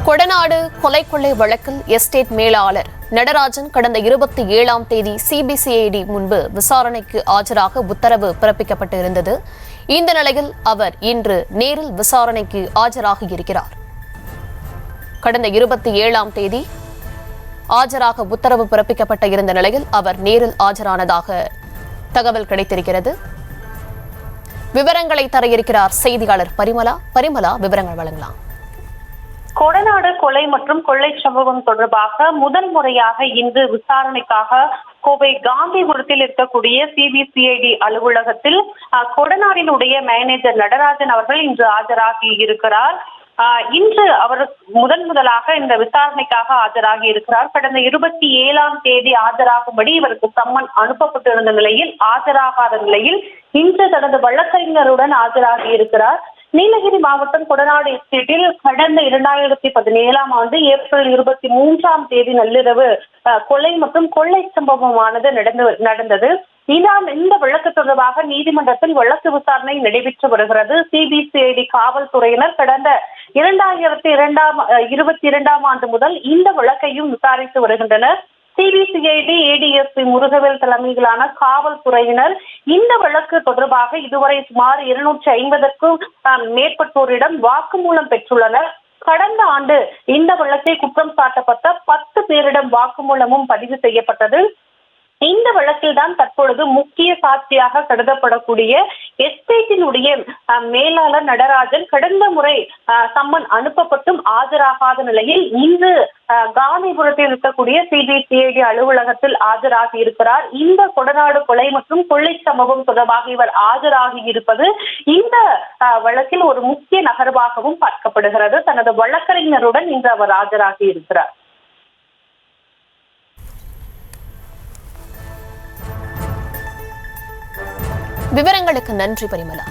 கொடநாடு கொலை வழக்கில் எஸ்டேட் மேலாளர் நடராஜன் கடந்த 27ஆம் தேதி சிபிசிஐடி முன்பு விசாரணைக்கு ஆஜராக உத்தரவு பிறப்பிக்கப்பட்டிருந்தது. இந்த நிலையில் அவர் இன்று நேரில் விசாரணைக்கு ஆஜராகியிருக்கிறார். கடந்த 27ஆம் தேதி ஆஜராக உத்தரவு பிறப்பிக்கப்பட்ட இருந்த நிலையில் அவர் நேரில் ஆஜரானதாக தகவல் கிடைத்திருக்கிறது. விவரங்களை தர இருக்கிறார் செய்தியாளர் பரிமலா. விவரங்கள் வழங்கலாம். கொடநாடு கொலை மற்றும் கொள்ளை சம்பவம் தொடர்பாக முதல் முறையாக இன்று விசாரணைக்காக கோவை காந்திபுரத்தில் இருக்கக்கூடிய சிபிசிஐடி அலுவலகத்தில் கொடநாடினுடைய மேனேஜர் நடராஜன் அவர்கள் இன்று ஆஜராகி இருக்கிறார். இன்று அவர் முதலாக இந்த விசாரணைக்காக ஆஜராகி இருக்கிறார். கடந்த 27ஆம் தேதி ஆஜராகும்படி இவருக்கு சம்மன் அனுப்பப்பட்டிருந்த நிலையில் ஆஜராகாத நிலையில் இன்று தனது வழக்கறிஞருடன் ஆஜராகி இருக்கிறார். நீலகிரி மாவட்டம் கொடநாடு எஸ்டேட்டில் கடந்த 2017ஆம் ஆண்டு ஏப்ரல் 23ஆம் தேதி நள்ளிரவு கொலை மற்றும் கொள்ளை சம்பவமானது நடந்தது. இந்த வழக்கு தொடர்பாக நீதிமன்றத்தில் வழக்கு விசாரணை நடைபெற்று வருகிறது. சிபிசிஐடி காவல்துறையினர் கடந்த 2022ஆம் ஆண்டு முதல் இந்த வழக்கையும் விசாரித்து வருகின்றனர். சிபிசிஐடி ஏடிஎஸ்பி முருகவேல் தலைமையிலான காவல்துறையினர் இந்த வழக்கு தொடர்பாக இதுவரை சுமார் 250க்கும் மேற்பட்டோரிடம் வாக்குமூலம் பெற்றுள்ளனர். கடந்த ஆண்டு இந்த வழக்கை குற்றம் சாட்டப்பட்ட 10 பேரிடம் வாக்குமூலமும் பதிவு செய்யப்பட்டது. இந்த வழக்கில் தான் தற்பொழுது முக்கிய சாட்சியாக கருதப்படக்கூடிய எஸ்டேட்டினுடைய மேலாளர் நடராஜன் கடந்த முறை சம்மன் அனுப்பப்பட்டும் ஆஜராகாத நிலையில் இன்று காந்திபுரத்தில் இருக்கக்கூடிய சிபிசிஐடி அலுவலகத்தில் ஆஜராகி இருக்கிறார். இந்த கொடநாடு கொலை மற்றும் கொள்ளை சம்பவம் தொடர்பாக இவர் ஆஜராகி இருப்பது இந்த வழக்கில் ஒரு முக்கிய நகர்வாகவும் பார்க்கப்படுகிறது. தனது வழக்கறிஞருடன் இன்று அவர் ஆஜராகி இருக்கிறார். விவரங்களுக்கு நன்றி பரிமலா.